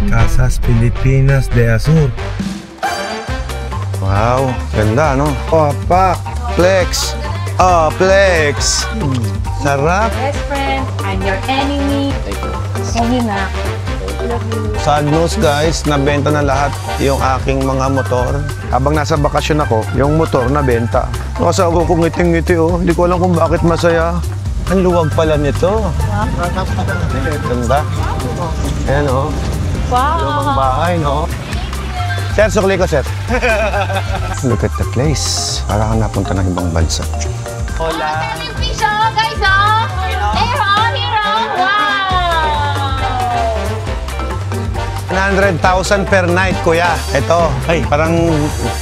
Casas Pilipinas de Azur. Wow, ganda no? Oh, pak! Flex! Oh, flex! Sarap! Best friend, I'm your enemy. Sorry na. Sad news guys, nabenta na lahat yung aking mga motor. Habang nasa bakasyon ako, yung motor nabenta. Kasi ako kung ngiting-ngiti oh, hindi ko alam kung bakit masaya. Ang luwag pala nito. Ganda. Ayan oh. Wow! Lumang bahay no? Sir, sukli ko sir. Look at the place. Para kang napunta ng ibang bansa. Hola! Ano yung fish guys oh? Hero! Wow! 100,000 per night, kuya. Ito, ay, parang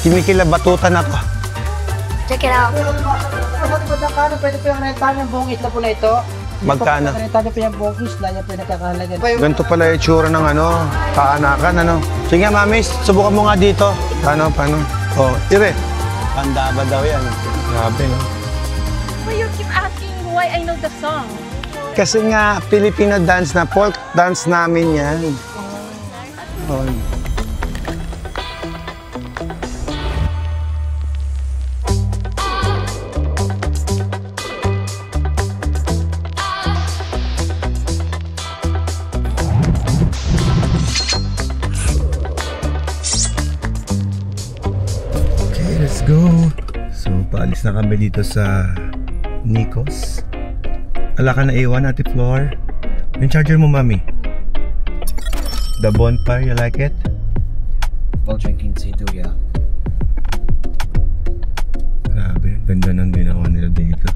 kimikilabatutan ako. Check it out. Magkano pwede po yung rentahan yung buong isla po na ito? Magkano? Rentahan po yung buong isla niya po yung nagkakahalaga. Ganito pala yung itsura ng ano, kaanakan, ano. Sige nga, mamis, subukan mo nga dito. Paano? Oh, ire. Handa ba daw yan? Grabe, no? But you keep asking why I know the song. Kasi nga, Filipino dance na, folk dance namin yan. Oh. Okay, let's go. So, paalis na kami dito sa Nikos. Ala ka na iwan, Ate Flor. Yung charger mo, mami. The bonfire, you like it? While drinking C2, yeah. Grabe, ganda ng ginawa nila dito.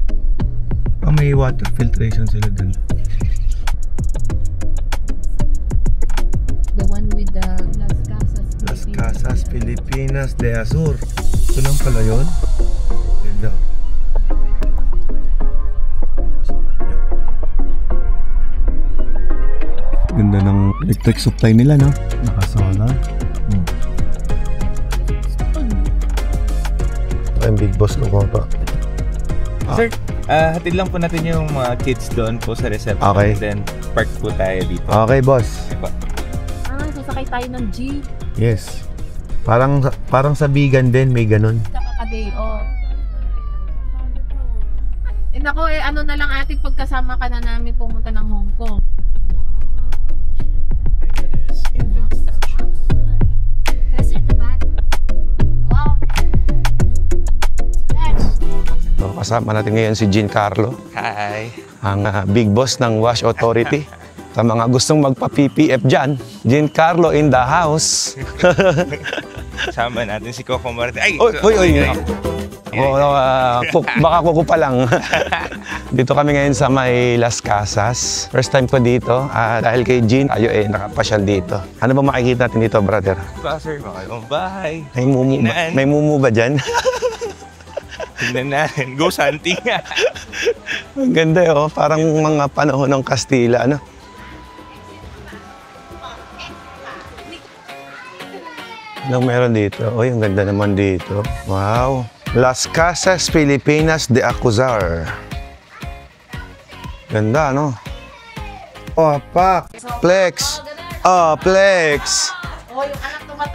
May water filtration sila dun. The one with the Las Casas Pilipinas de Azur. Ito lang pala yun? Ganda. Ganda ng electric supply nila, no? Naka-solar. Ito yung big boss ko pa. Sir, hatid lang po natin yung mga kids doon po sa reception. Okay. And then, park po tayo dito. Okay, boss. Okay po. Sasakay tayo ng G. Yes. Parang sa Bigan din, may ganun. Kaka-day off. Nako, ano na lang ating pagkasama ka na namin pumunta ng Hong Kong. So, kasama natin ngayon si Giancarlo. Hi! Ang big boss ng Wash Authority. Sa mga gustong magpa-PPF dyan, Giancarlo in the house. Sama natin si Coco Marte. Ay! Uy! Baka kuko pa lang. Dito kami ngayon sa may Las Casas. First time ko dito. Dahil kay Jean, tayo nakapasyal dito. Ano ba makikita natin dito, brother? Sir, makayong bahay. May mumu ba dyan? Tingnan natin. Ghost hunting nga. Ang ganda oh. Parang mga panahon ng Kastila, ano? Anong meron dito? Oh, ang ganda naman dito. Wow. Las Casas Pilipinas de Azur. Ganda, no? Oh, pak! Flex! Oh, flex!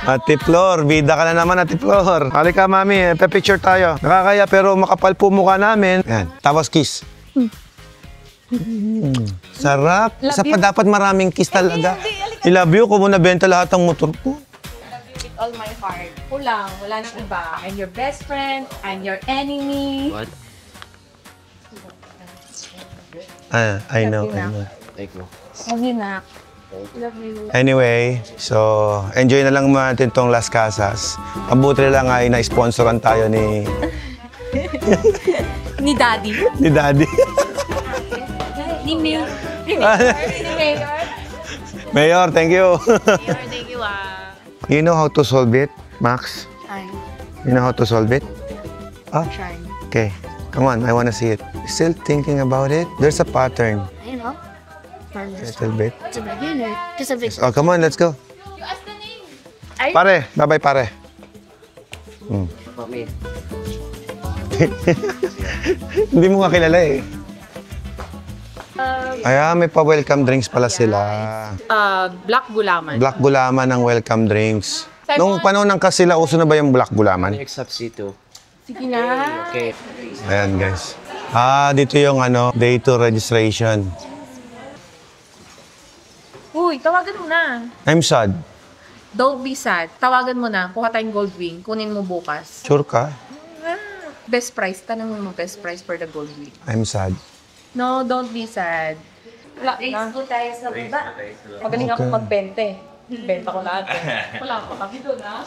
Ate Flor, bida ka na naman, Ate Flor. Halika, mami, pe-picture tayo. Nakakaya pero makapal po mukha namin. Yan, tapos kiss. Sarap. Isa pa dapat maraming kiss talaga. I love you, kung nabenta lahat ng motor ko. With all my heart. Kulang, wala nang iba. I'm your best friend, I'm your enemy. What? I know. Thank you. Sorry na. Love you. Anyway, so enjoy na lang natin tong Las Casas. Mabuti na lang ay na-sponsoran tayo ni Ni Daddy. ni Daddy. Ni Mayor. Ni Mayor. Mayor, thank you. Mayor, thank you You know how to solve it, Max? Trying. You know how to solve it? Ah, Trying. okay. Come on, I want to see it. Still thinking about it? There's a pattern. You know, A little bit. it's a beginner. Just a big. Oh, come on, let's go. You ask the name. Pare, bye-bye pare. Mami. Hindi mo nga kilala eh. Ayan, may pa-welcome drinks pala sila. Black gulaman. Black gulaman ng welcome drinks. Nung panahon ng Kasila, uso na ba yung black gulaman? Except C2. Sige na. Okay. Ayan, guys. Dito yung day 2 registration. Uy, tawagan mo na. I'm sad. Don't be sad. Tawagan mo na. Kuha tayong gold wing. Kunin mo bukas. Sure ka? Best price. Tanong mo best price for the gold wing. I'm sad. No, don't be sad. Wala na. tayo sa baba. Magaling ako magbente. Benta ko lahat. Wala pa kami doon, ha?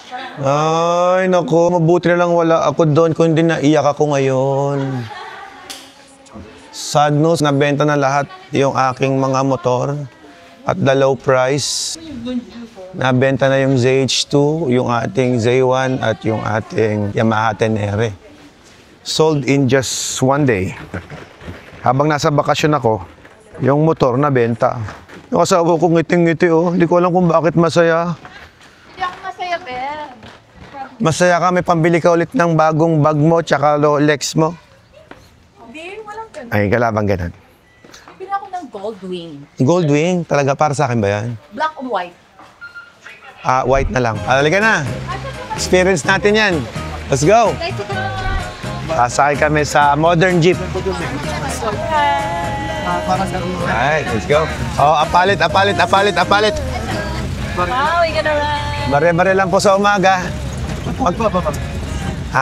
Ay, naku. Mabuti na lang wala ako doon kung hindi naiyak ako ngayon. Sad news, nabenta na lahat yung aking mga motor at the low price. Nabenta na yung ZH2, yung ating Z1 at yung ating Yamaha Tenere. Sold in just one day. Habang nasa bakasyon ako, yung motor nabenta. Yung asawa ko ngiting-ngiti oh. Hindi ko alam kung bakit masaya. Hindi ako masaya, Ben. Masaya ka, may pambili ka ulit ng bagong bag mo tsaka Rolex mo. Hindi, walang ganun. Ay, kalabang ganun. Bili ako ng gold wing. Gold wing, talaga para sa akin ba yan? Black and white. White na lang. Halika na. Experience natin yan. Let's go. Sasakay kami sa modern jeep. Alright, let's go. Oh, apalit. Wow, we gonna run. Bare-bare lang po sa umaga.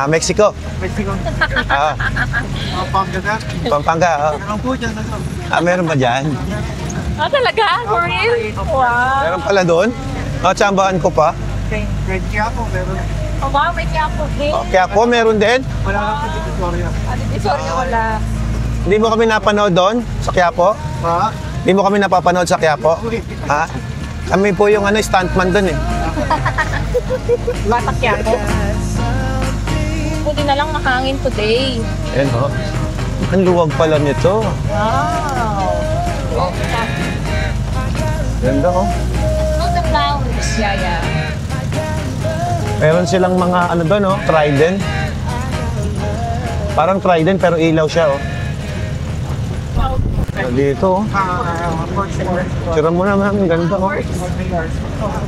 Mexico. Pampanga. Meron ba dyan? Talaga? For real? Wow. Meron pala doon? Tsambahan ko pa. Oh, wow, may kiyapo. Hey. Kaya po, meron din. Sorry, wala. Hindi mo kami napanood doon sa Quiapo? Hindi mo kami napapanood sa Quiapo? Ha? Kami po yung stuntman doon eh. Bata kiyapo. Buti na lang makangin today. Ayan o. Ang luwag pala nito. Wow. Ganda o. Look the flowers. Yeah. Meron silang mga doon o, Trident. Parang Trident pero ilaw siya o. Dito o. Tira mo naman, ang ganda o.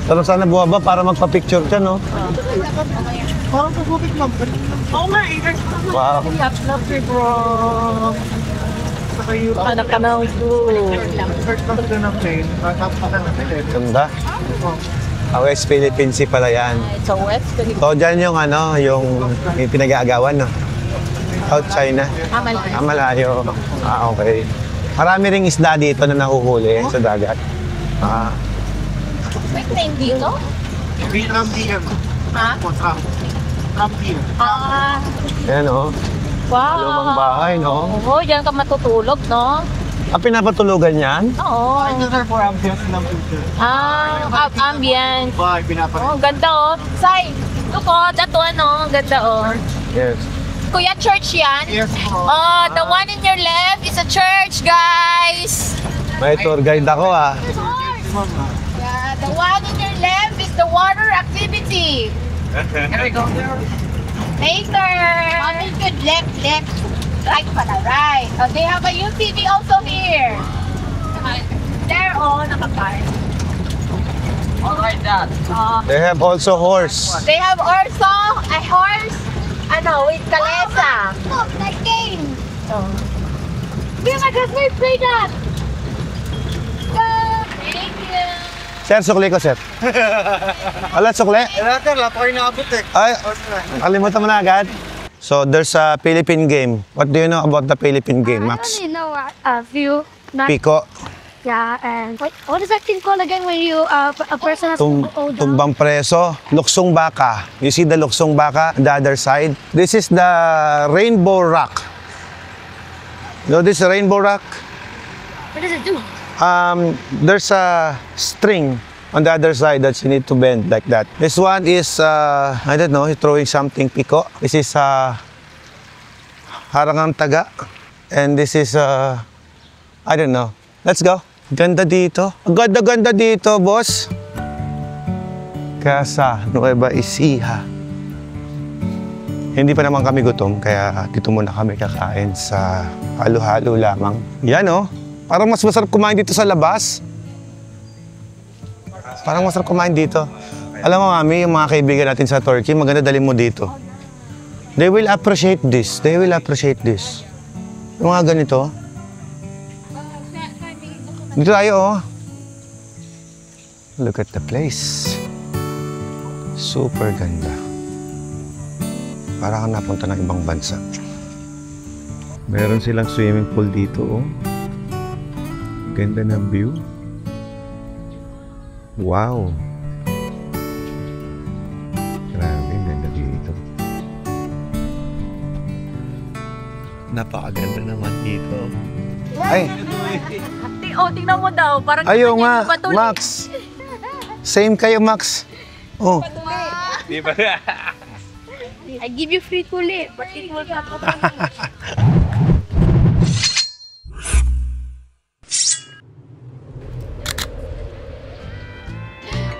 Pero sana buwaba para magpa-picture siya no. Oo nga, eh. Wow. Love you, bro. Anak ka na First time ko ng plane. Ganda. West Philippine Sea pala yan. So, West Philippines. So, dyan yung yung pinag-aagawan, no? South China. Malayo. Malayo. Okay. Marami ring isda dito na nahuhuli sa dagat. May name dito? Vietnam DM. Ha? Ram DM. Ayan, oh. Wow. Lumang bahay, no? Oo, dyan ka matutulog, no? Ang pinapatulugan yan? Oo. Ito sir for ambience ng future. Ambient. Bye, pinapalit. Oh, ganda, oh. Sai, look, oh, that one, oh. Ganda, oh. Yes. Kuya, church yan? Yes, po. Oh, the one in your left is a church, guys. May tour guide ako, Yeah, the one in your left is the water activity. Here we go. Later. Mommy, good left. Right pala, right. Oh, they have a UTV also here. There, oh, nakapark. All right, Dad. They have also horse. They have also a horse, with kalesa. Look, that game. Oh. Oh my God, we play that. Thank you. Sir, sukli ko, sir. Wala, sukli? Sir, lahat ko inaabot eh. Ay, kalimutan mo na agad. So, there's a Philippine game. What do you know about the Philippine game, I Max? only know a few. Not, Pico, yeah, and what is that thing called again when you a person has to go down? tumbang preso, luksong baka. You see the luksong baka, the other side? This is the Rainbow Rock. You know this Rainbow Rock? What does it do? There's a string on the other side that you need to bend like that. This one is, I don't know, throwing something piko. This is harangang taga. And this is, I don't know. Let's go. Ganda dito. Ganda dito, boss. Casa Nueva Ecija. Hindi pa naman kami gutom, kaya dito muna kami kakain sa halo-halo lamang. Yan oh. Parang mas masarap kumain dito sa labas. Parang masarap kumain dito. Alam mo, Mami, yung mga kaibigan natin sa Turkey, maganda dalhin mo dito. They will appreciate this. They will appreciate this. Yung mga ganito. Dito tayo, oh. Look at the place. Super ganda. Para kang napunta ng ibang bansa. Meron silang swimming pool dito, oh. Ganda ng view. Wow. Grabe, ganda dito. Napakaganda naman dito. Ay, Tingnan mo daw. Parang ayo nga, Max. Same kayo, Max. Oh, Di ba? I give you free tulip, but it will not open.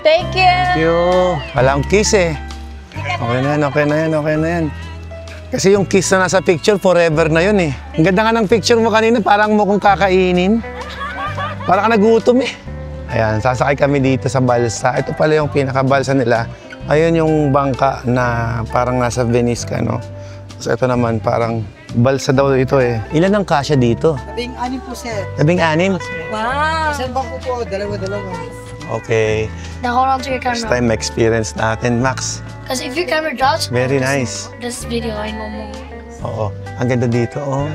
Thank you. yo. Walang kiss eh. Okay na yan, okay na yan, okay na yan. Kasi yung kiss na nasa picture, forever na yun eh. Ang ganda nga ng picture mo kanina, parang mukhang kakainin. Parang ka nagutom eh. Ayan, sasakay kami dito sa balsa. Ito pala yung pinakabalsa nila. Ayun yung bangka na parang nasa Venice ka, no? So ito naman, parang balsa daw ito eh. Ilan ang kasya dito? 16 po, sir. 16? Wow. Isang bangko po, dalawa-dalawa. Okay. Now hold on to your First camera. time experience natin, Max. Because if your camera drops, Very nice. this video I know more. Oo. Ang ganda dito, oh.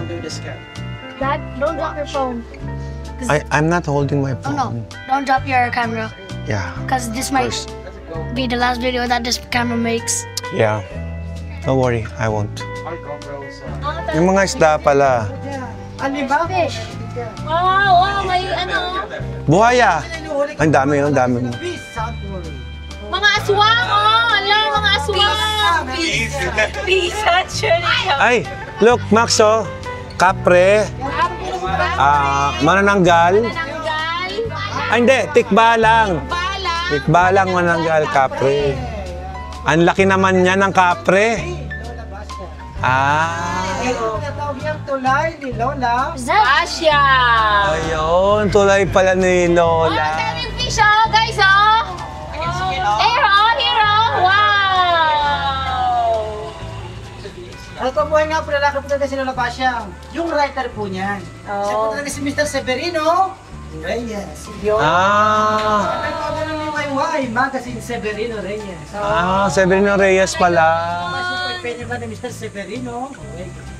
Dad, don't drop your phone. I'm not holding my Oh no, phone. don't drop your camera. Yeah. Because this might First. be the last video that this camera makes. Yeah. Don't worry, I won't. Yung mga isda pala. Fish. Wow, may ano. Buhaya. Ang dami, ang dami. Mga aswang, oh. Alam, mga aswang. Peace. Actually. Ay, look, Max, oh. Kapre. Manananggal. Nanggal. Ay, hindi. Tikbalang. Bala. Tikbalang, manananggal, kapre. Ang laki naman niya ng kapre. Tinatawag niyang tulay ni Lola. Is that? Asya. Ayun, tulay pala ni Oh, ang Lola. daming fish, oh, guys, oh. Here, oh, here, oh. Wow. At pabuhay nga po lalaki po talaga si Lola Pasha. Yung writer po niyan. Siya po talaga si Mr. Severino Reyes. Yun. Ah. Ano po ng UYY, Magazine Severino Reyes. So, Severino Reyes pala. pwede ba ni Mr. Severino?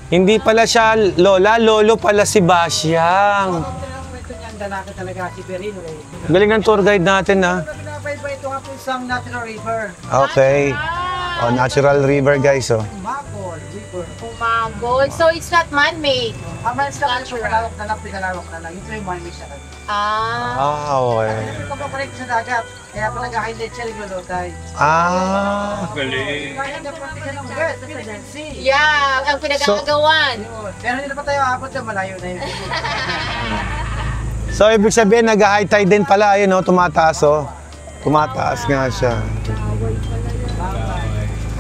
Hindi pala siya Lola, Lolo pala si Basyang. Ito niyang lalaki talaga si Severino Reyes. Galing ng tour guide natin, ha? Pinapay ba ito nga po isang natural river? Okay. Oh, natural river, guys, oh. Macol River. Umagol. So, it's not man-made. Aman sa pinalawak na lang, pinalawak na lang. Ito yung money siya. Ah. Okay. Ito pa correct sa dagat. Kaya pa nag-highlight siya yung lulotay. Galing. Kaya na pa siya ng west, Philippine Sea. Yeah, ang pinag-aagawan. Yun. Pero hindi na pa tayo abot na malayo na yun. So, ibig sabihin, nag-high tide din pala. Ayun, oh, tumataas, oh. Tumataas nga siya.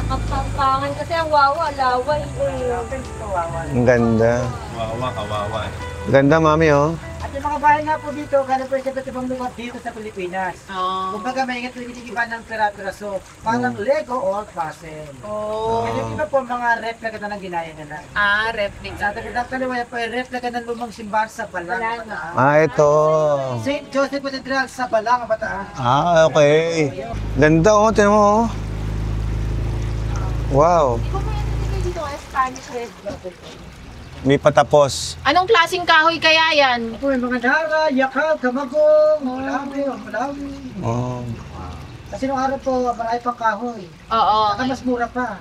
Nakapampangan kasi ang wawa, laway. Ang ganda. Kawawa, kawawa. Ganda, mami, oh. At yung mga bahay nga po dito, kaya po siya ibang lugar dito sa Pilipinas. Oh. Kumbaga may ingat yung iba ng pera-peraso. Parang Lego or puzzle. Oh. Kaya yung iba po mga replica na lang ginaya nila. Ah, replica. Sa taga-taga po ay replica ng lumang simbahan sa Balang. Ito. St. Joseph Cathedral sa Balang, Bataan. Okay. Ganda, oh. Tinan mo, oh. Wow. Dito ay Spanish restaurant. May patapos. Anong klaseng kahoy kaya yan? Ito yung mga dara, yakal, kamagong, malawi. Oh. Kasi nung araw po, marami pang kahoy. Oo. Saka mas mura pa.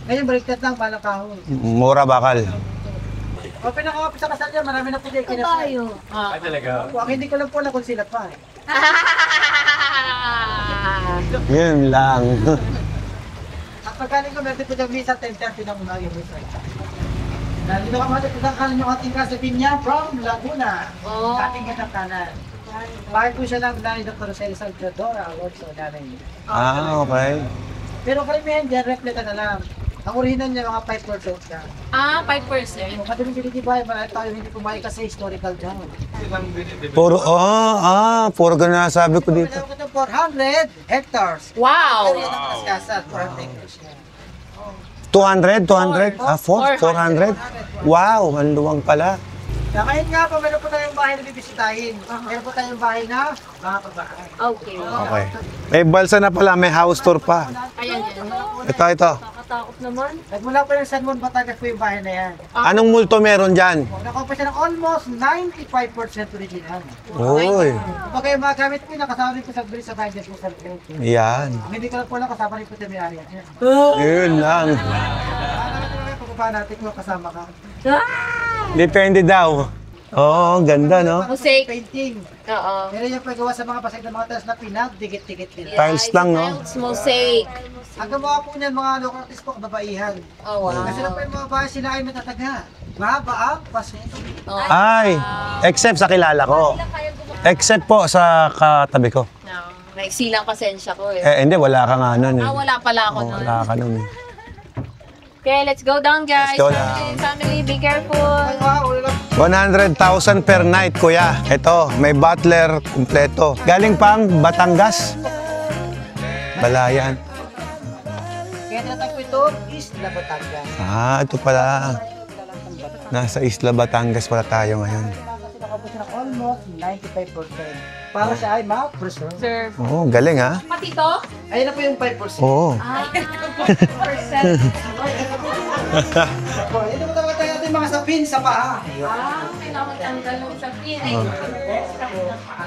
Ngayon, baliktad lang, malang kahoy. Mura bakal. O pinakawapit sa kasal niya, marami na po din kinasal. Tayo. Ay, talaga. Ang hindi ko lang po alam kung sila pa eh. Yun lang. At pagkaling ko, meron po dyan misa 10:30 ng umaga yung misa. Nandito ka mga tutangkalan yung ating kasabin niya from Laguna. Oh. Ating katatanan. Bakit po siya lang ni Dr. Jose Salvador Award sa nanay niya. Okay. Pero karamihan dyan, replica na lang. Ang original niya, mga 5% ka. 5%. Yung madaling binibigay, marami tayo hindi pumayag kasi historical dyan. Puro ganun na sabi ko dito. Kaya ko ito 400 hectares. Wow! Area ng Kaskasat, 400 hectares yan. 200? 400? Wow, ang luwang pala. Kaya ngayon nga po, meron po tayong bahay na bibisitahin. Meron po tayong bahay na mga pagbahay. Okay. Okay. May balsa na pala, may house tour pa. Ayan yan. Ito. Nakatakot naman. Nagmula po ng San Juan, Batangas po yung bahay na yan. Anong multo meron dyan? Nakuha po siya ng almost 95% original. Uy, Kapag yung mga gamit po, nakasama rin po sa bilis sa bahay dyan po sa loob. yan. Ang hindi ko lang po lang kasama rin po sa may-ari. Yun lang. Pagpapaan natin kung kasama ka. Depende daw. Oo, ganda, no? Mosaic. Painting. Oo. Meron yung paggawa sa mga basag ng mga tiles na pinag-dikit-dikit nila. Tiles lang, no? Tiles, mosaic. Ang gumawa po niyan, mga local artists po, kababaihan. Oh, wow. Kasi lang po yung mga bahay sila ay matataga. Mahaba ang paso. Ay, except sa kilala ko. Except po sa katabi ko. No. Naisilang pasensya ko eh. Hindi, wala ka nga nun. Wala pala ako nun. Wala ka nun. Okay, let's go down, guys. Let's go down. Family, be careful. Ay, wow, ulo lang. 100,000 per night, kuya. Ito, may butler, kumpleto. Galing pang Batangas. Balayan. Kaya tinatag po ito, Isla Batangas. Ito pala. Nasa Isla Batangas pala tayo ngayon. Kasi nakapo siya ng almost 95%. Para siya ay ma-preserve. Serve. Oo, galing ha. Pati to? Ayun na po yung 5%. Oo. Ito po talaga tayo natin mga sapin sa paa. Kailangan tanggal ng sapin.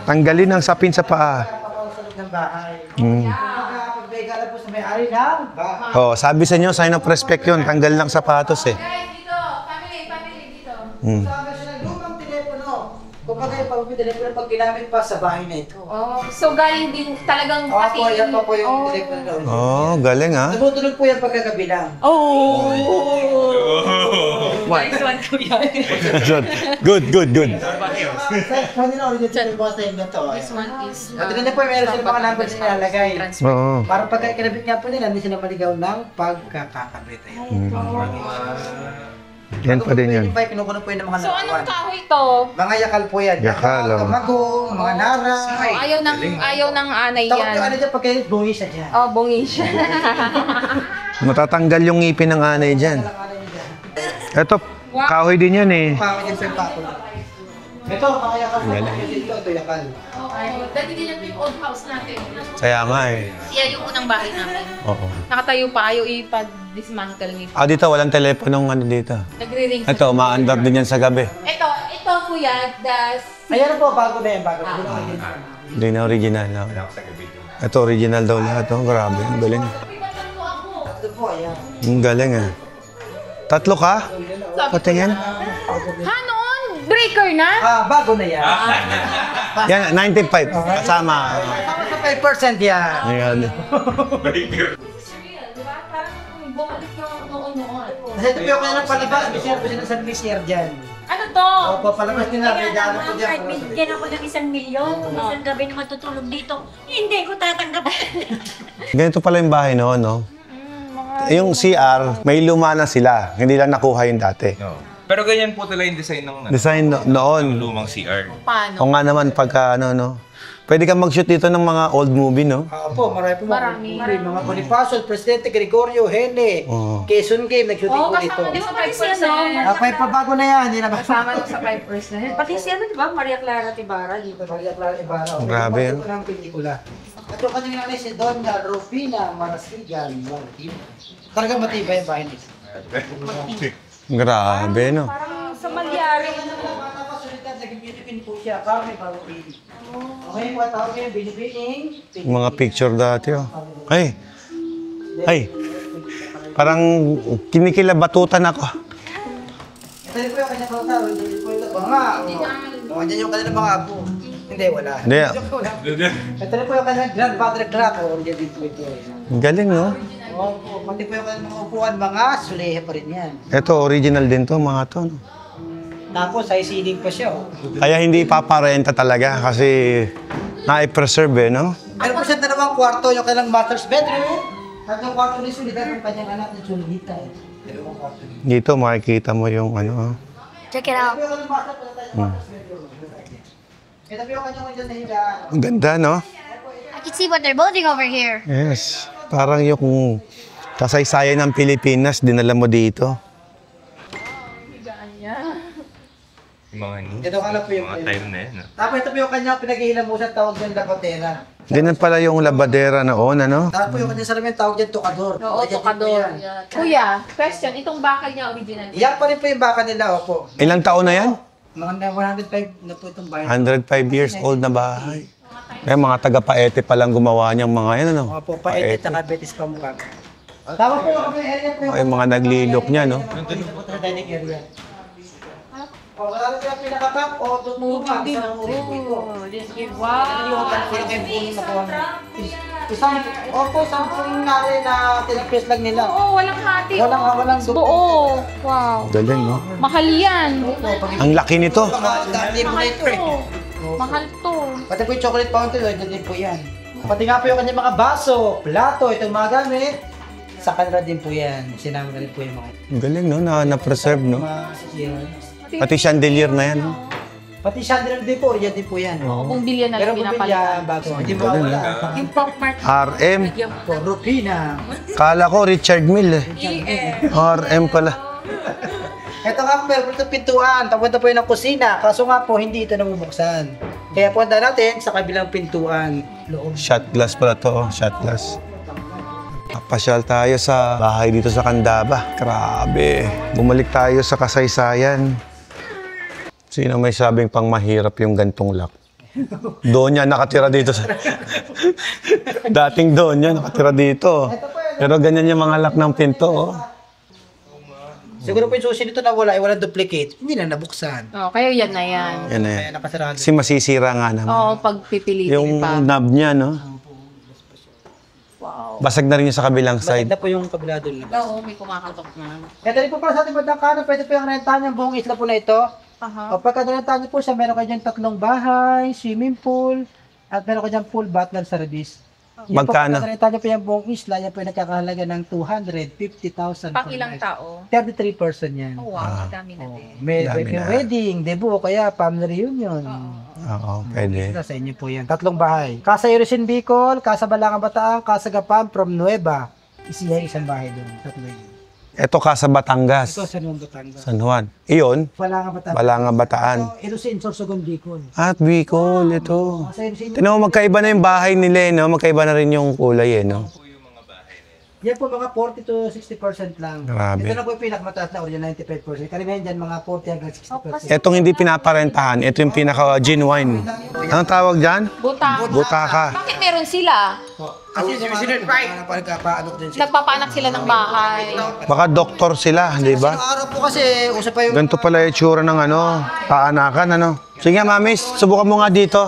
Tanggalin ang sapin sa paa. Sa loob ng bahay. Mm. Pagbigala po sa may-ari ng bahay. Sabi sa inyo, sign of respect yun. Tanggal ng sapatos eh. Guys, dito. Family, dito. Mm. Sabi siya ng lumang telepono. Kung bagay pa po telepono pag ginamit pa sa bahay na ito. Oh, so galing din talagang pati. Opo, yan pa po yung telepono na Galing ha. Natutulog po yan pagkakabilang. Oh! Nice one, kuya. Good. Hindi na ulit yung mga time na to. This one is At rin na po, meron silang mga numbers na nilalagay. Oo. Para pagka kinabit nga po nila, hindi sila maligaw ng pagkakakabit. Yan pa din yan. Yung bike, kinukuha po yun ng mga So anong nakakuan. kahoy to? Mga yakal po yan. Yakal, oh. Kamagong, mga nara. Ayaw ng anay Takot yung yan. ano dyan, pagka buwi siya dyan. Oh, bungi siya. Matatanggal yung ngipin ng anay dyan. Ito, kahoy din yan eh. Kahoy din sa pato. Ito, mga yakal po. Ito, yakal. Dati din ito yung old house natin. Kaya nga eh. Yan yung unang bahay namin. Oo. Nakatayo pa, ayaw ipag-dismantle ni Dito walang teleponong ano dito. Nagre-ring. Ito, maandar din yan sa gabi. Ito kuya, Ayan po, bago na yan, bago. Hindi na original. No? Ito, original daw lahat. Grabe, ang galing. Ito po, ayan. Ang galing eh. Tatlo ka? Patingin. Ha, noon? Breaker na? Bago na yan. Yan, 95. Kasama. Tama sa 5% yan. Ayan. Surreal, di ba? Parang bumalik yung noon. Kasi ito po yung kanya ng palibas, may share po siya ng San Luis dyan. Ano to? Opo, palabas nyo na, may daan po dyan. Kahit binigyan ako ng 1,000,000, isang gabi na matutulog dito, hindi ko tatanggap. Ganito pala yung bahay noon, no? Yung CR, may luma na sila. Hindi lang nakuha yung dati. No. Pero ganyan po talaga yung design ng Design noon. lumang CR. Paano? O nga naman pagka no. Pwede kang mag-shoot dito ng mga old movie, no? Opo, marami po. Marami. Mga Bonifacio, Presidente Gregorio, Hene, Oo. Quezon Game, nag-shooting Oo, po dito. kasama din sa 5%. May pabago na yan, hindi na ba? Kasama din sa 5%. Pati si ano, di ba? Maria Clara Tibara, di ba? Maria Clara Ibarra. Grabe, Ito ng pelikula. At yung kanyang nanay si Donna Rufina Marasigan. Talagang matibay yung bahay nito. Grabe, no? Parang sa Malyari. Tapos ulit naging beauty queen po siya, Carmen Balupin. Okay po, tawag niya yung binibining. Mga picture dati, oh. Ay! Parang kinikilabatutan ako. Ito rin po yung kanyang kautar. Hindi po ito. Mga dyan yung kanilang mga apo. Hindi, wala. Hindi. Ito rin po yung kanyang grandfather clock. O, dyan din po ito. Ang galing, no? Opo, pati po yung kanyang mga upuan, mga sulehe pa rin yan. Ito, original din to, mga to. No? Tapos, ay siling pa siya. Oh. Kaya hindi paparenta talaga kasi na-preserve, eh, no? Meron po siya dalawang kwarto, yung kanilang master's bedroom. Tatlong kwarto ni Sulita kung kanyang anak ni Sulita eh. Dalawang kwarto ni. Dito makikita mo yung ano. Check it out. Ito po yung kanyang dyan na higaan. Ang ganda, no? I can see what they're building over here. Yes. Parang yung kasaysayan ng Pilipinas, dinala mo dito. Yung mga needs, Ito kala po yung mga time na yan. Tapos ito po yung kanyang pinaghihilamusan, tawag dyan lakotera. Ganun pala yung labadera noon, ano? Tapos po yung kanyang salamin, tawag dyan tukador. Oo, tukador. Kuya, question, itong bakal niya original. Yan pa rin po yung baka nila, opo. Ilang taon na yan? Mga 105 na po itong bayan. 105 years old na bahay. Kaya mga taga-Paete palang gumawa niyang mga yan, ano? Opo, paedit na kabetis pamukha. Tama po yung area po Ay, mga naglilok niya, no? Ito po sa dining area. O, wala na pinakatap o tutulungan sa uri ko. Isang, opo, 10 nari na tinapis lang nila. Oo, walang hati. Walang dupo. Oo. Wow. Galing, no? Mahal yan. Ang laki nito. Dami mo na ito eh. Mahal to. Pati po yung chocolate fountain, ito din po yan. Pati nga po yung kanyang mga baso, plato, itong mga gamit. Sa kanila din po yan. Sinama na rin po yung mga Ang galing, no? Na-preserve, no? sisiyan. Pati chandelier na yan, no? Pati chandelier din po, yan din po yan. Kung bilyan na Pero lang kung pinapalitan. bilyan, bago. Hindi mo wala. Yung pop mart. RM. Po, Rupina. Kala ko Richard Mille, eh. RM pala. Ito nga po, meron po itong pintuan. Tapunta po yun ng kusina. Kaso nga po, hindi ito nabubuksan. Kaya punta natin sa kabilang pintuan. Loob. Shot glass pala to, oh. Shot glass. Pasyal tayo sa bahay dito sa Candaba. Grabe. Bumalik tayo sa kasaysayan. Sino may sabing pang mahirap yung gantong lock? Doon niya nakatira dito. Dating doon niya nakatira dito. Pero ganyan yung mga lock ng pinto. Oh. Siguro po yung susi nito na wala, walang duplicate. Hindi na nabuksan. Oh, kaya yan na yan. Yan na Kaya yan. nakasarado. Kasi masisira nga naman. Oo, pag pipilitin Yung pa. knob niya, no? Basag na rin yung sa kabilang side. Maganda po yung kabila doon. Oo, may kumakatok na. Ito rin po para sa ating bandang kanan, pwede po yung rentahan yung buong isla po na ito. Aha. O pagka rentahan niyo po siya, meron kayo dyan 3 bahay, swimming pool, at meron kayo dyan pool, batlan, service. Magkano? Pagka rentahan niyo po yung buong isla, yan po yung nagkakahalaga ng 250,000. Pang ilang tao? 33 person yan. Oh, wow, madami na din. May Dami na. wedding, debut, o kaya family reunion. Oo, pwede. Sa inyo po yan. 3 bahay. Casa Irusin Bicol, Casa Balangang Bataan, Casa Gapam from Nueva. Isiya isang bahay doon. 3 yun. Ito ka sa Batangas. Ito sa Nueva Batangas. San Juan. Iyon, Balangang Bataan. Balangang Bataan. Ito, Irusin, Sorsogon, Bicol. At Bicol, ito. Casa Irusin. Tinan mo, magkaiba na yung bahay nila, eh, no? Magkaiba na rin yung kulay, eh, no? Yan po mga 40 to 60% lang. Grabe. Ito na po yung pinakamataas na original 95%. Karamihan dyan mga 40 hanggang 60%. Etong hindi pinaparentahan, ito yung pinaka-genuine. Anong tawag dyan? Buta. Butaka. Bakit meron sila? Kasi paano din sila. Nagpapaanak sila ng bahay. Baka doktor sila, di ba? Araw po kasi, uso pa yung... Ganito pala yung tsura ng ano, paanakan, ano? Sige nga, mamis, subukan mo nga dito.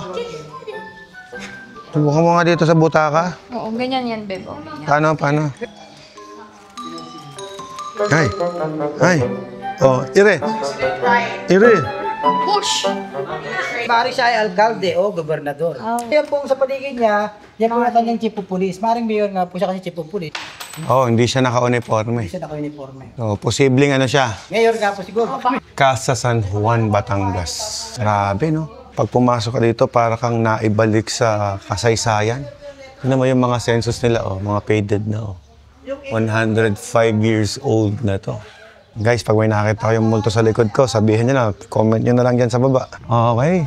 Subukan mo nga dito sa butaka. Oo, ganyan yan, Bebo. Paano? Ay. Oh, Ire. Push! Maring siya ay alkalde o gobernador. Yan po sa paligid niya, yan po yung kanyang chief of police. Maring mayor nga po siya kasi chief of police. Oh, hindi siya naka-uniforme. Hindi siya naka-uniforme. Oh, posibleng ano siya, Mayor nga po siguro. Casa San Juan, Batangas. Grabe, no? Pag pumasok ka dito, para kang naibalik sa kasaysayan. Tignan mo yung mga census nila, oh, mga faded na, oh. 105 years old na to. Guys, pag may nakakita kayong multo sa likod ko, sabihin nyo na, comment nyo na lang dyan sa baba. Okay.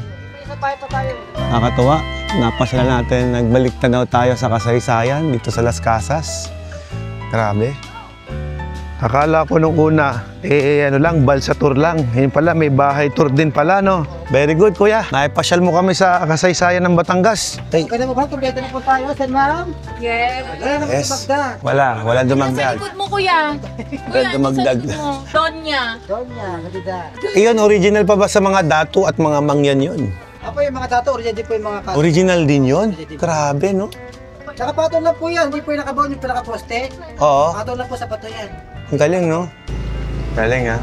Nakakatuwa. Napasala natin, nagbalik tanaw tayo sa kasaysayan dito sa Las Casas. Grabe. Akala ko nung una, ano lang, balsa tour lang. Yun pala, may bahay tour din pala, no? Very good, kuya. Naipasyal mo kami sa kasaysayan ng Batangas. Hey. Kaya mo ba, kumpleto na po tayo, San Ma'am? Yes. Wala naman Yes. magdag. Wala Sa dumagdag. likod mo, kuya. Wala dumagdag. Donya. Doon niya, nagida. Iyon, original pa ba sa mga datu at mga mangyan yun? Apo yung mga tato, original din po yung mga kaso. Original din yun? Grabe, no? Tsaka patol lang po yan, hindi po yung nakabaon yung pinaka-poste. Oo. Patol lang po sa pato yan. Ang galing, no? Galing, ha?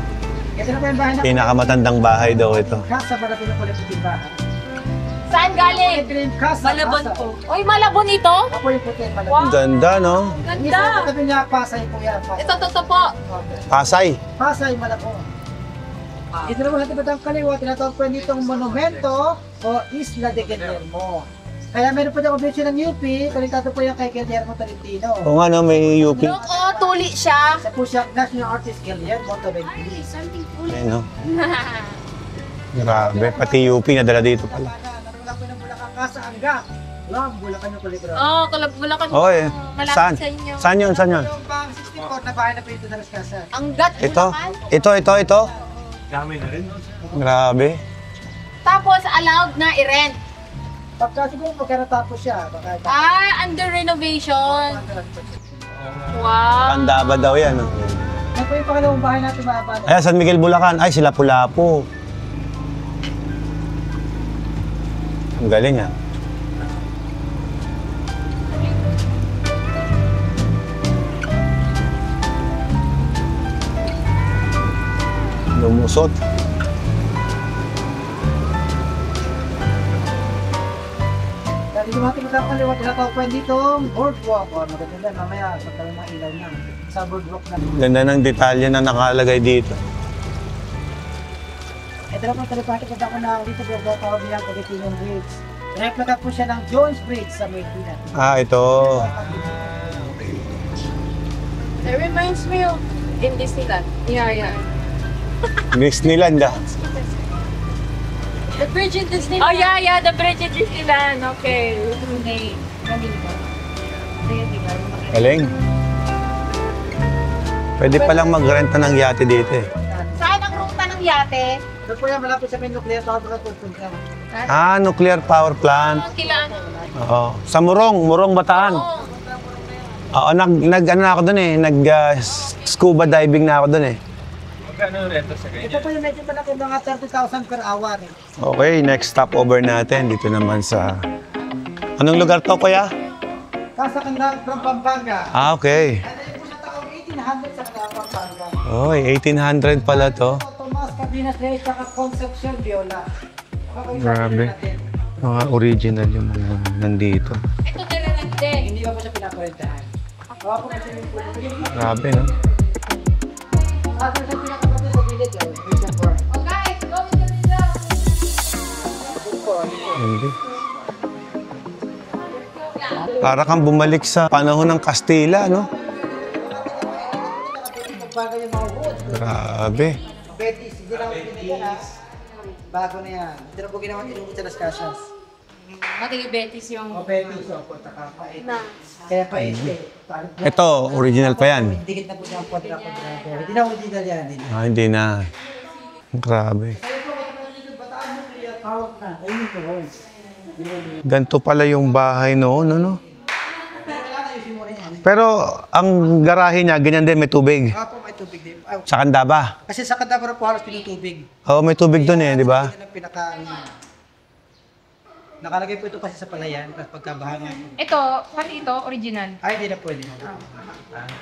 Ito na po yung bahay na Pinakamatandang bahay daw ito. Casa para pinukulit yung bahay. Saan galing? Green Casa. Malabon Casa. po. Uy, Malabon ito? Ako yung puti, Malabon. Wow. Ganda, no? Minsan Ganda. katabi niya, Pasay po yan. Pasay. Ito po. Okay. Pasay. Pasay, Malabon. Ito naman natin batang kaliwa, tinatawag po ditong monumento o Isla de Guillermo. Kaya meron po dyan convention ng UP, konektado po yan kay Guillermo Tolentino. Oo nga, no? May UP. Look, oh, tuli siya. Isa po siya National Artist Guillermo Tolentino. Ayun, no? Grabe. Pati UP nadala dito pala. Narula po ng Bulacan Casa Angga. Lang, Bulacan yung kulikura. Oh, Bulacan. Oo, eh. Malapit Saan? sa inyo. Saan yun? Saan yun? Yung bang 64 na bahay na po ito sa Las Casas. Ang gat Ito? Bulacan. Ito? Dami na rin. Grabe. Tapos, allowed na i-rent. Pagka siguro magkaratapos siya, baka Under renovation. Wow. Pandaba daw yan. No? Yan po yung pangalawang bahay natin mga bata. Ayan, San Miguel, Bulacan. Ay, sila Lapu-Lapu. Ang galing, ah. Lumusot. Dahil yung mga tinatawag tinatawag po yan dito, boardwalk. O, maganda mamaya, pagka mga ilaw niya. Sa boardwalk na. Ganda ng detalye na nakalagay dito. Ito na po yung talipati ko na dito boardwalk tawag nilang Cogatino Bridge. Replica po siya ng Jones Bridge sa Maynila. Ah, ito. It reminds me of in Disneyland. Yeah. Disneyland, ah. The bridge in Disneyland. Oh, yeah, the bridge in Disneyland. Okay. Galing. Pwede palang magrenta ng yate dito, eh. Saan ang ruta ng yate? Doon po yan, malapit sa main nuclear power plant po yan. Ah, nuclear power plant. Kailan? Oo. Sa Murong, Bataan. Oo, ano na ako doon eh. Scuba diving na ako doon eh. Magkano rento sa Ito ganyan? po yung medyo malaki, mga 30,000 per hour. Okay, next stopover natin. Dito naman sa... Anong lugar to, kuya? Casa Candang from Pampanga. Ah, okay. Ano yung po sa taong 1800 sa Pampanga. Oy, 1800 pala to. Tomas Cardenas Reyes, saka Concepcion Viola. Grabe. Mga original yung mga nandito. Ito din din. Hindi ba po siya pinakwentahan? Ako po kasi yung po. Grabe, no? Ako siya pinakwentahan sa gilid. Vision board. Oh, guys, go with the video. Hindi. Para kang bumalik sa panahon ng Kastila, no? Bagay yung mga wood. Grabe. Betis, hindi lang Pilipinas. Bago na yan. Hindi na po ginawa tinunod sa Las Casas. Mati Betis yung... O Betis, o po, takapait. Kaya pait eh. Ito, original pa yan. Dikit na po siya ang quadrado. Hindi na original yan. Ah, hindi na. Grabe. Tawag na. Ayun ito. Ganito pala yung bahay noon, ano? Pero ang garahe niya, ganyan din, may tubig. Ako may tubig din. Ay, Sa Candaba. kasi sa Kadabara po halos pinutubig. Oo, may tubig doon eh, di ba? Yan ang pinaka... Nakalagay po ito kasi sa palayan, tapos pagkabahan nga. Ito, pati ito, original. Ay, hindi na pwede. Ano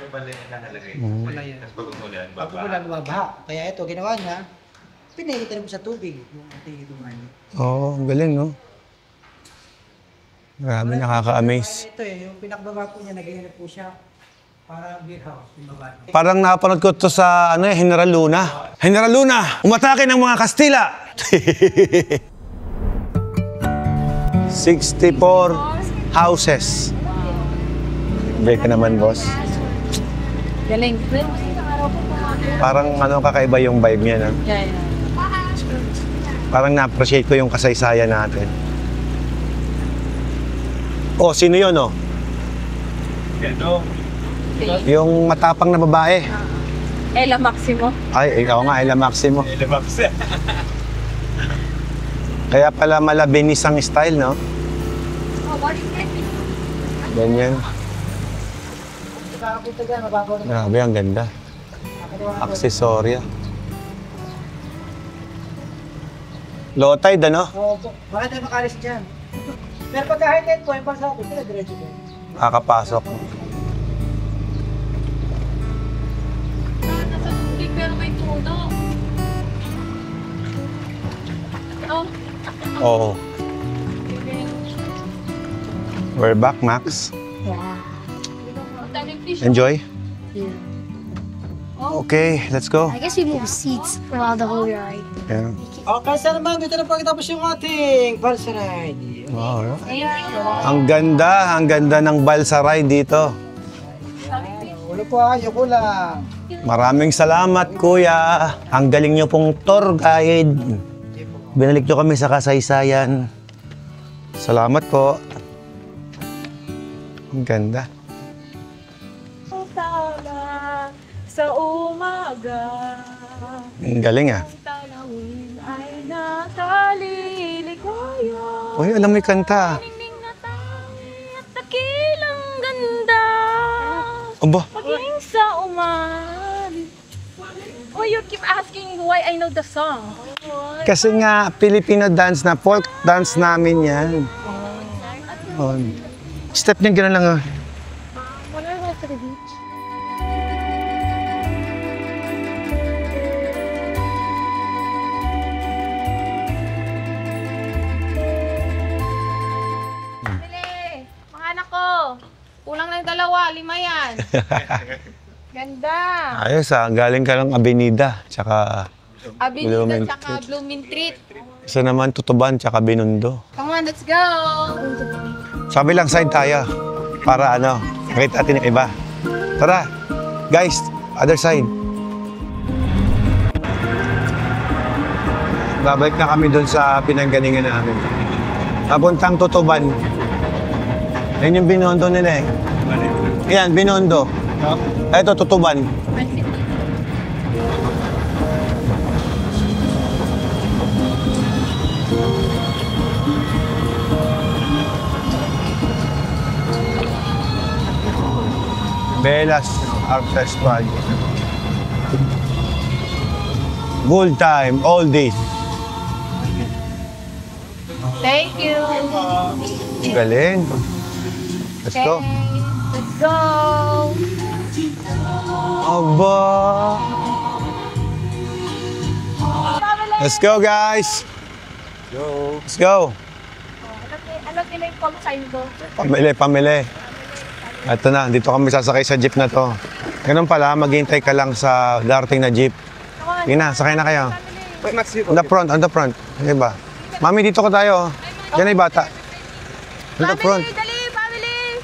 ba lang yung nakalagay? Palayan. Tapos pagkumulan, Pag baba. umulan, bumabaha. Kaya ito, ginawa niya, pinahitan mo sa tubig. Yung ating duman. Oo, ang galing, no? Grabe, nakaka-amaze. Ito eh, yung pinakababa po niya, naging po siya. Para beer house, yung baba. Parang napanood ko to sa ano eh, General Luna. General Luna, umatake ng mga Kastila! 64 houses. Hindi ka naman, boss. Galing. Parang ano, kakaiba yung vibe niya, no? Yeah. Parang na-appreciate ko yung kasaysayan natin. Oh, sino yun, oh? Gano? Yung matapang na babae. Ella Maximo. Ay, ikaw nga, Ella Maximo. Elemax. Kaya pala Malabenis ang style, no? Ganyan. Nakakapunta dyan, mababaw na. Grabe, ang ganda. Aksesorya. Low tide, ano? Oo po. Bakit tayo makalis dyan? Pero pagka high tide po, yung pasabi, diretso po. Kakapasok. Nasa tubig pero may puno. Oh. Oo. We're back, Max. Yeah. Enjoy? Yeah. Okay, let's go. I guess we move seats around the whole ride. Yeah. Okay, sir naman, dito na pagkatapos yung ating balsa ride. Wow. Ang ganda ng balsa ride dito. Ulo po, ayoko lang. Maraming salamat, kuya. Ang galing niyo pong tour guide. Binalik niyo kami sa kasaysayan. Salamat po. Ang ganda. Sa umaga, Ang galing ah. tanawin ay nakaliligaya. Uy, alam mo yung kanta. Ningning na tayo at dakilang ganda. Aba, Maging sa umali. Oh, you keep asking why I know the song. kasi nga Filipino dance na, folk dance namin yan. Oh. Step niya gano'n lang ah. Wanna go to the beach? Bili! Mga anak ko! Kulang na yung 2, 5 yan. Ganda! Ayos ah, galing ka lang Avenida, tsaka Avenida Blooming tsaka Blooming Treat. isa naman Tutuban, tsaka Binondo. Come on, let's go! Sabi lang side tayo, para ano, makita natin yung iba. Tara, guys, other side. Babalik na kami doon sa pinanggalingan namin. Papuntang Tutuban. Yan yung Binondo nila eh. Yan, Binondo. Ito, Tutuban. Belas Artes Project. Good time, all days. Thank you! Galing. Let's go. Let's go! Aba. Let's go, guys. Let's go. Ano nila yung call sign ko? Pamili. Ito na, dito kami sasakay sa jeep na to. Ganun pala, maghintay ka lang sa darating na jeep. Sige na, sakay na kayo. On the front. Sige ba? Mami, dito ko tayo. Yan ay bata. On the front. Dali, family!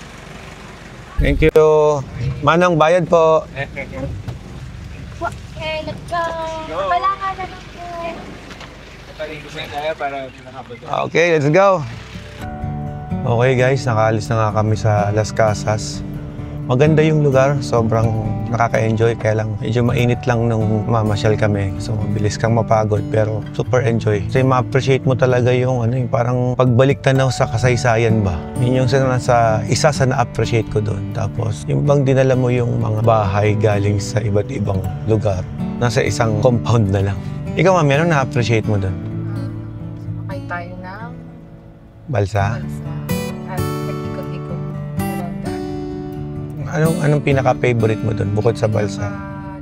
Thank you. Manang, bayad po. Okay, let's go! Kailangan na lang po. Okay, let's go. Okay guys, nakaalis na nga kami sa Las Casas. Maganda yung lugar, sobrang nakaka-enjoy. Kaya lang, medyo mainit lang nung mamasyal kami. So, mabilis kang mapagod pero super enjoy. Kasi ma-appreciate mo talaga yung yung parang pagbalik tanaw sa kasaysayan ba. Yun yung isa sa na-appreciate ko doon. Tapos, yung bang dinala mo yung mga bahay galing sa iba't ibang lugar. Nasa isang compound na lang. Ikaw mami, anong na-appreciate mo doon? Sakay tayo ng Balsa? at nag-ikot-ikot. Anong pinaka-favorite mo doon bukod sa balsa?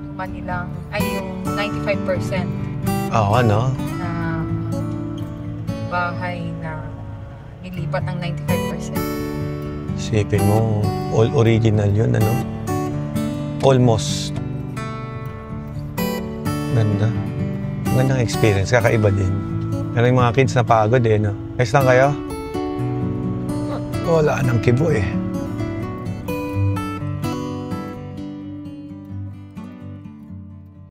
Luma nilang, ay yung 95% Oo, ano? na bahay na nilipat ng 95%. Isipin mo, all original yun, ano? Almost. Ganda. Gandang experience, kakaiba din. Pero yung mga kids napagod eh, no? Ayos lang kayo? Wala nang kibo eh.